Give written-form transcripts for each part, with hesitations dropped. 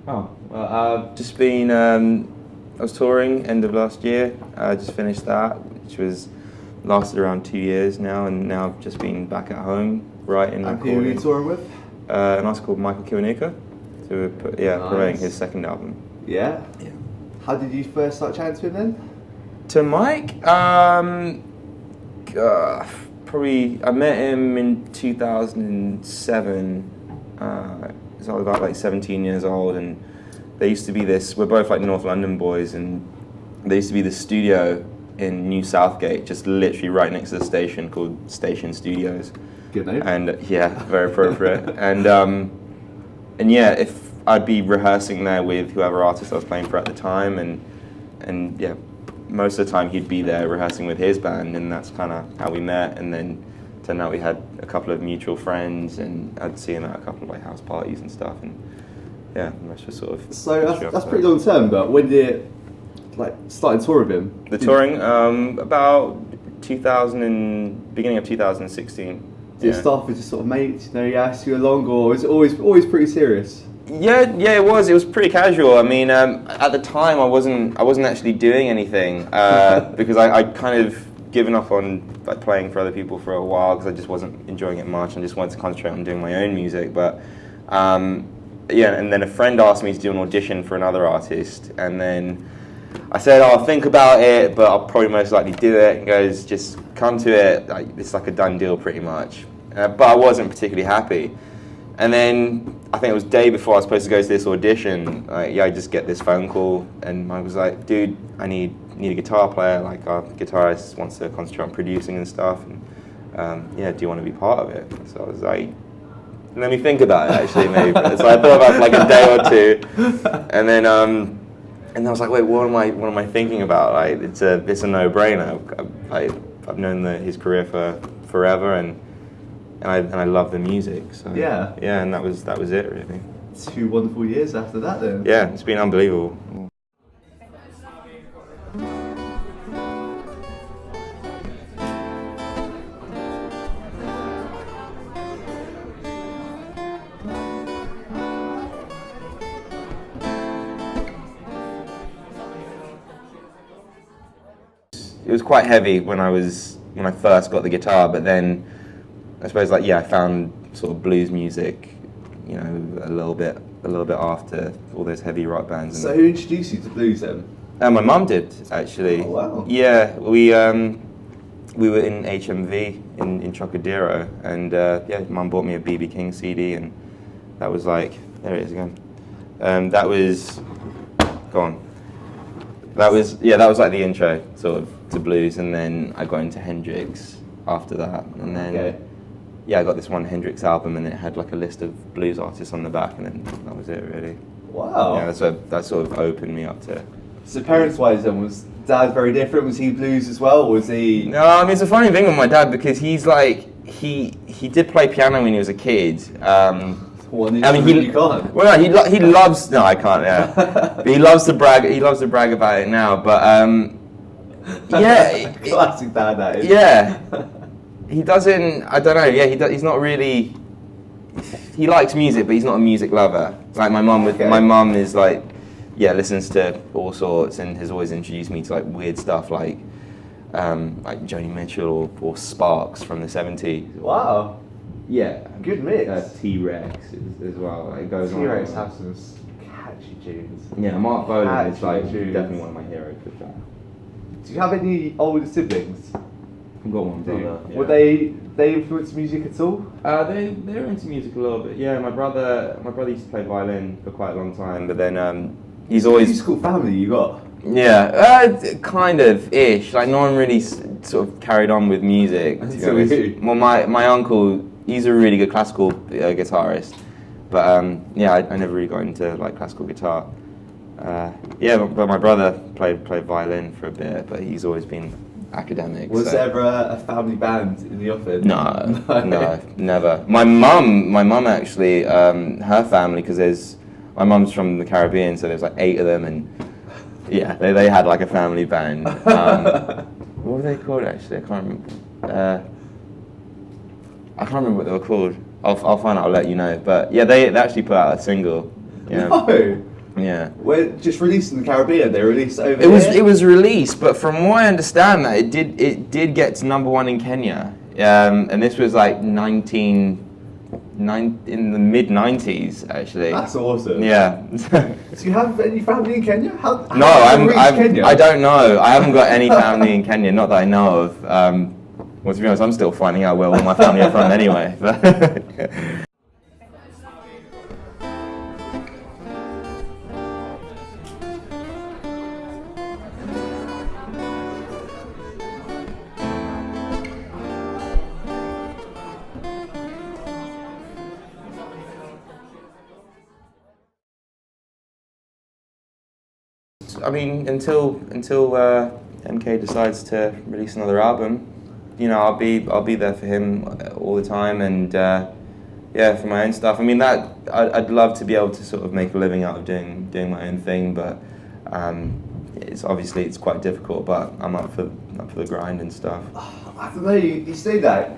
Oh, well, I've just been, I was touring end of last year. I just finished that, which lasted around 2 years now, and now I've just been back at home writing. And who are you touring with? An artist called Kiwanuka, so we're promoting his second album. Yeah? Yeah. How did you first start chatting to him then? To Mike, probably, I met him in 2007, so I was about like 17 years old, and there used to be this, we're both like North London boys, and there used to be this studio in New Southgate, just literally right next to the station, called Station Studios. Good name. And yeah, very appropriate. and yeah, if I'd be rehearsing there with whoever artist I was playing for at the time, and yeah, most of the time he'd be there rehearsing with his band, and that's kind of how we met. And then turned out we had a couple of mutual friends, and I'd see him at a couple of like house parties and stuff, and yeah, that's just sort of. So that's pretty long term, but when did it like start to tour with him? The touring, about beginning of 2016. Did it start with just sort of mates, you know, he asked you along, or was it always pretty serious? Yeah, it was. It was pretty casual. I mean, at the time, I wasn't actually doing anything because I'd kind of given up on like playing for other people for a while because I just wasn't enjoying it much and just wanted to concentrate on doing my own music. But yeah, and then a friend asked me to do an audition for another artist, and then I said, "Oh, I'll think about it, but I'll probably most likely do it." And goes, "Just come to it. Like, it's like a done deal, pretty much." But I wasn't particularly happy. And then I think it was day before I was supposed to go to this audition. I just get this phone call, and I was like, "Dude, I need a guitar player. Like, our guitarist wants to concentrate on producing and stuff. And yeah, do you want to be part of it?" So I was like, "Let me think about it, actually, maybe." So I thought about it for like a day or two, and then I was like, "Wait, what am I thinking about? Like, it's a no-brainer. I've known his career for forever, and I love the music." So yeah, and that was it, really. 2 wonderful years after that, then. Yeah, it's been unbelievable. It was quite heavy when I first got the guitar, but then I suppose I found sort of blues music, you know, a little bit after all those heavy rock bands. So who introduced you to blues then? My mum did, actually. Oh wow. Yeah, we were in HMV in Trocadero, and yeah, Mum bought me a BB King CD, and that was like, there it is again. That was, go on. That was like the intro sort of to blues, and then I got into Hendrix after that, and then yeah, I got this one Hendrix album, and it had like a list of blues artists on the back, and then that was it, really. Wow. Yeah, that sort of opened me up to. So parents-wise, then, was Dad very different? Was he blues as well, or was he? No, I mean, it's a funny thing with my dad because he's like he did play piano when he was a kid. One I mean, you can't. Well, no, he loves. No, I can't. Yeah, but he loves to brag. He loves to brag about it now. But yeah, classic dad. That is. Yeah, he doesn't. I don't know. Yeah, he's not really. He likes music, but he's not a music lover. Like my mum. My mum is like, yeah, listens to all sorts and has always introduced me to like weird stuff like Joni Mitchell or Sparks from the 70s. Wow. Yeah, good mix. T-Rex as well. It goes T-Rex on. have some catchy tunes. Yeah, Mark Bolan is like tunes. definitely one of my heroes for sure. Do you have any older siblings? I've got one brother. Yeah. Were they influence music at all? They're into music a little bit. Yeah, my brother used to play violin for quite a long time, but then he's always musical family you got. Yeah, kind of ish. Like no one really sort of carried on with music. Well, my uncle. He's a really good classical guitarist, but yeah, I never really got into like classical guitar. Yeah, but my brother played violin for a bit, but he's always been academic. Was so. there ever a family band in the office? No, never. My mum actually, her family, because my mum's from the Caribbean, so there's like 8 of them, and yeah, they had like a family band. What were they called actually? I can't remember. I can't remember what they were called. I'll find out. I'll let you know. But yeah, they actually put out a single. Yeah. No. Yeah. We're just released in the Caribbean. They released it over It was released, but from what I understand, that it did get to #1 in Kenya, and this was like in the mid-90s actually. That's awesome. Yeah. Do you have any family in Kenya? How No, Kenya? I don't know. I haven't got any family in Kenya, not that I know of. Well, to be honest, I'm still finding out where all my family are from anyway. I mean, until MK decides to release another album, you know, I'll be there for him all the time, and yeah, for my own stuff. I mean, I'd love to be able to sort of make a living out of doing my own thing, but it's quite difficult. But I'm up for the grind and stuff. I don't know. You say that.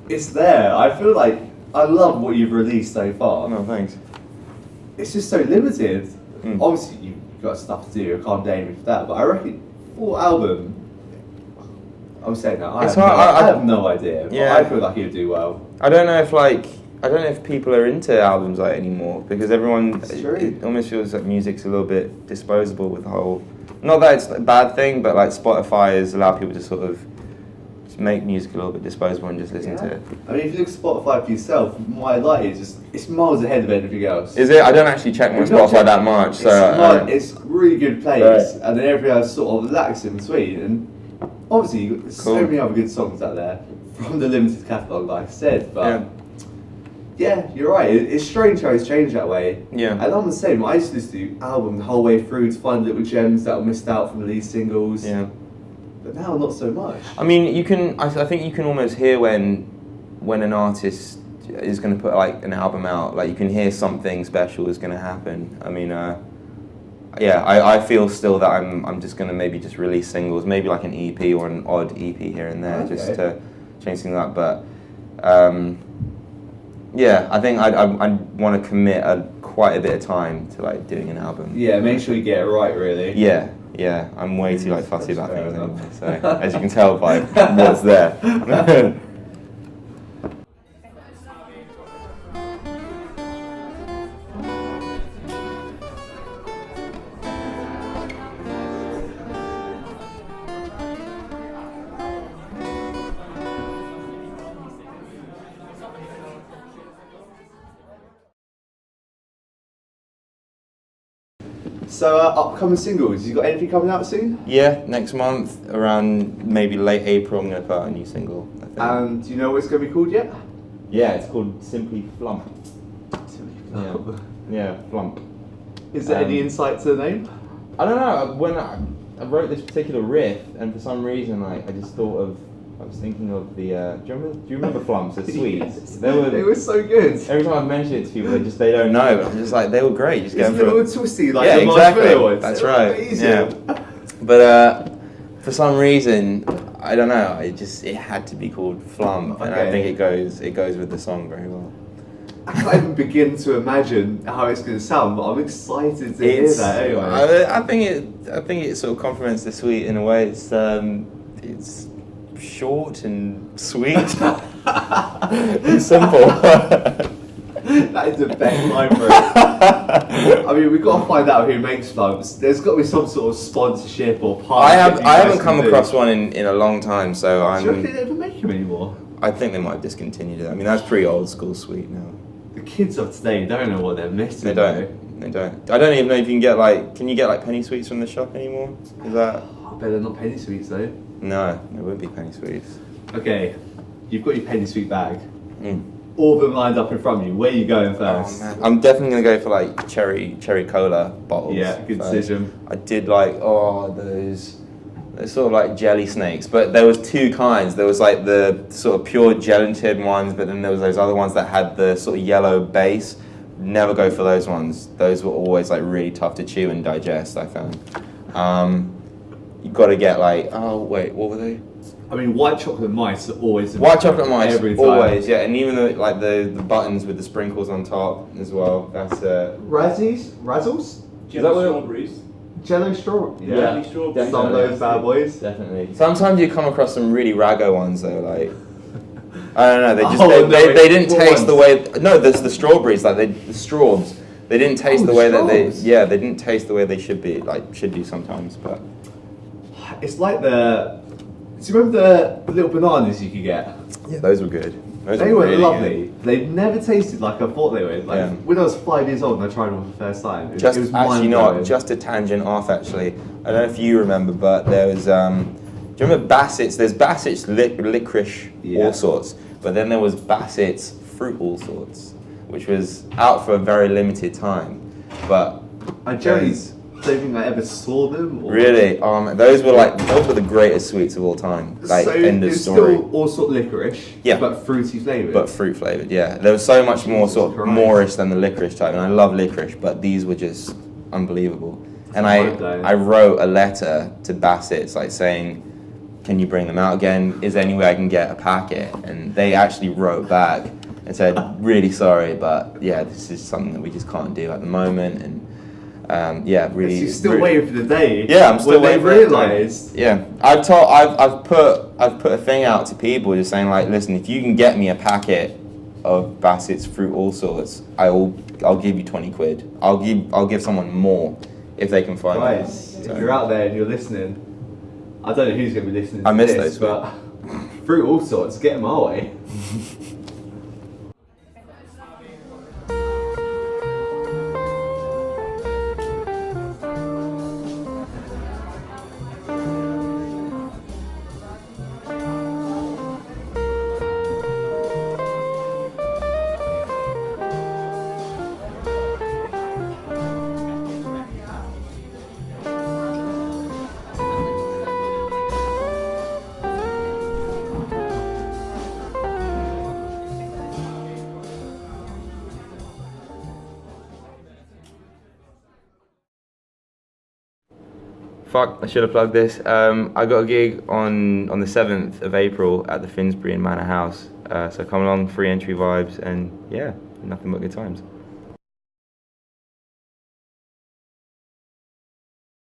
It's there. I feel like I love what you've released so far. No, thanks. It's just so limited. Mm. Obviously, you've got stuff to do. I can't blame you for that. But I reckon full album. I'm saying that. I have no idea. Yeah. I feel like you'd do well. I don't know if people are into albums like anymore, because everyone, it almost feels like music's a little bit disposable with the whole. Not that it's a bad thing, but like Spotify has allowed people to sort of just make music a little bit disposable and just listen to it. I mean, if you look at Spotify for yourself, My Light is it's miles ahead of anything else. Is it? I don't actually check my Spotify that much, so it's a really good place, right. And then everything else sort of lacks in between. And obviously, you've got so many other good songs out there from the limited catalogue, like I said. But yeah, you're right. It's strange how it's changed that way. Yeah. And I'm the same. I used to listen to the album the whole way through to find little gems that were missed out from the lead singles. Yeah. But now, not so much. I mean, you can. I think you can almost hear when an artist is going to put like an album out. Like you can hear something special is going to happen. I mean, yeah, I feel still that I'm just going to maybe just release singles, maybe like an EP or an odd EP here and there, just to change things up. But yeah, I think I want to commit quite a bit of time to like doing an album. Yeah, make sure you get it right, really. Yeah, I'm way too like fussy about things anyway. So as you can tell by what's there. So, upcoming singles, you got anything coming out soon? Yeah, next month, around maybe late April, I'm going to put out a new single, I think. And do you know what it's going to be called yet? Yeah, it's called Simply Flump. Yeah, Flump. Is there any insight to the name? I don't know, when I wrote this particular riff, and for some reason, like, I was thinking of the, do you remember Flumps, the sweets? Yes. They were so good. Every time I've mentioned it to people, they don't know, but I'm just like, they were great. Just it's a little twisty, like yeah, the exactly. ones. That's right. Yeah. But for some reason, I don't know, it had to be called Flump, and I think it goes with the song very well. I can't even begin to imagine how it's going to sound, but I'm excited to hear that anyway. I think it sort of complements the sweet in a way. It's short and sweet and simple. That is the best line for it. I mean, we've got to find out who makes Flumps. There's got to be some sort of sponsorship or partnership. I haven't come across one in a long time, so Do you reckon they ever make them anymore? I think they might have discontinued it. I mean, that's pretty old school sweet now. The kids of today don't know what they're missing. They don't. I don't even know if you can get can you get penny sweets from the shop anymore? Is that? I bet they're not penny sweets though. No, there wouldn't be penny sweets. Okay, you've got your penny sweet bag. Mm. All of them lined up in front of you. Where are you going first? Oh, man. I'm definitely gonna go for cherry cola bottles. Yeah, good decision. I did those They're sort of like jelly snakes, but there was two kinds. There was like the sort of pure gelatin ones, but then there was those other ones that had the sort of yellow base. Never go for those ones. Those were always like really tough to chew and digest, I found. You got to get like, oh wait, what were they? I mean, white chocolate mice are always White chocolate mice, every time. always, yeah, and even the buttons with the sprinkles on top as well. That's Razzles? Jello strawberries. Jello strawberry. Yeah, strawberries. Some of those bad boys. Definitely. Sometimes you come across some really raggo ones though, like I don't know. They just Oh, no, they didn't what taste the ones? way. No, there's the strawberries, like the straws. They didn't taste Oh, the way that they. straws. Yeah, they didn't taste the way they should be. Like should do sometimes, but It's like the. Do you remember the little bananas you could get? yeah, those were good. Those They were really lovely. They never tasted like I thought they would. Like Yeah. when I was 5 years old and I tried them for the first time, it, Just it was actually mind-blowing. not just a tangent off. Actually, I don't know if you remember, but there was. Do you remember Bassett's? There's Bassett's licorice Yeah. all sorts, but then there was Bassett's fruit all sorts, which was out for a very limited time. But I generally those- don't think I ever saw them. Or really, those were the greatest sweets of all time. Like so end of it's story. still all sort of licorice, Yeah. but fruity flavoured. But fruit flavored, yeah. There was so much more Jesus sort of Christ. moreish than the licorice type, and I love licorice, but these were just unbelievable. And Mind-blowing. I wrote a letter to Bassett's, like saying, "Can you bring them out again? Is there any way I can get a packet?" And they actually wrote back and said, "Really sorry, but yeah, this is something that we just can't do at the moment." And yeah, really. You're still really, waiting for the day. Yeah, I'm still when they waiting for that time. realised. Yeah, I've put a thing out to people just saying like, listen, if you can get me a packet of Bassett's fruit all sorts, I'll give you 20 quid. I'll give someone more if they can find it. Guys, if you're out there and you're listening, I don't know who's going to be listening to I miss this, those, but fruit all sorts, get them our way. Fuck, I should have plugged this. I got a gig on the 7th of April at the Finsbury in Manor House. So come along, free entry vibes, and yeah, nothing but good times.